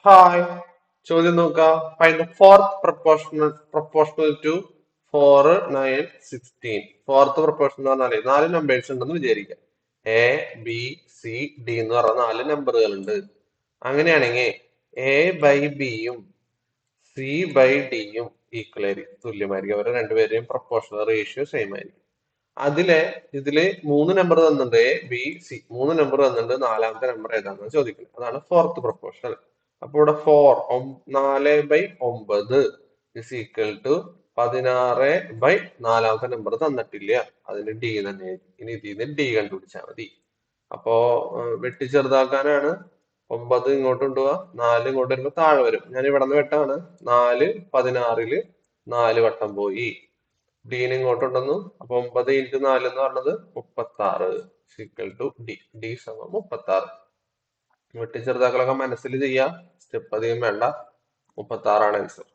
Hi. ചോദ്യം നോക്കാം. Find the fourth proportional to 4, 9, 16. Fourth proportion എന്ന് പറഞ്ഞാല് നാല് നമ്പേഴ്സ് ഉണ്ടെന്ന് വിചാരിക്കാം. എ, ബി, സി, ഡി എന്ന് പറഞ്ഞ നാല് നമ്പറുകൾ ഉണ്ട്. അങ്ങനെയാണെങ്കിൽ എ ബൈ ബിയും സി ബൈ ഡിയും ഈക്വൽ ആയിരിക്കും, തുല്യമായിരിക്കും. അവരുടെ രണ്ടുപേരെയും പ്രൊപ്പോർഷണൽ റേഷ്യോ സെയിം ആയിരിക്കും. അതിലെ ഇതില് മൂന്ന് നമ്പർ തന്നിട്ടുണ്ട്, എ ബി സി മൂന്ന് നമ്പർ തന്നിട്ടുണ്ട്. നാലാമത്തെ നമ്പർ ഏതാണെന്ന് ചോദിക്കുന്നത്. അതാണ് ഫോർത്ത് പ്രൊപ്പോർഷൻ. അപ്പൊ ഇവിടെ 4 by 9 is equal to 16 by നാലാമത്തെ നമ്പർ തന്നിട്ടില്ല, അതിന് ഡി തന്നെ. ഇനി ഇതിന്ന് ഡി കണ്ടുപിടിച്ചാൽ മതി. അപ്പോ വെട്ടി ചെറുതാക്കാനാണ്. 9 ഇങ്ങോട്ട് കൊണ്ടുപോവാ, 4 ഇങ്ങോട്ട് വരുമ്പോ താഴെ വരും. ഞാൻ ഇവിടെ നിന്ന് വെട്ടാണ്. 4 16 4 വട്ടം പോയി. ഡീനെ ഇങ്ങോട്ട് കൊണ്ടുവന്നു. അപ്പൊ 9 × 4 എന്ന് പറഞ്ഞത് 36. Equal to D. ഡി സമം 36. വെട്ടി ചെറുതാക്കലൊക്കെ മനസ്സിൽ ചെയ്യാം, സ്റ്റെപ്പ് അധികം വേണ്ട. 36 ആൻസർ.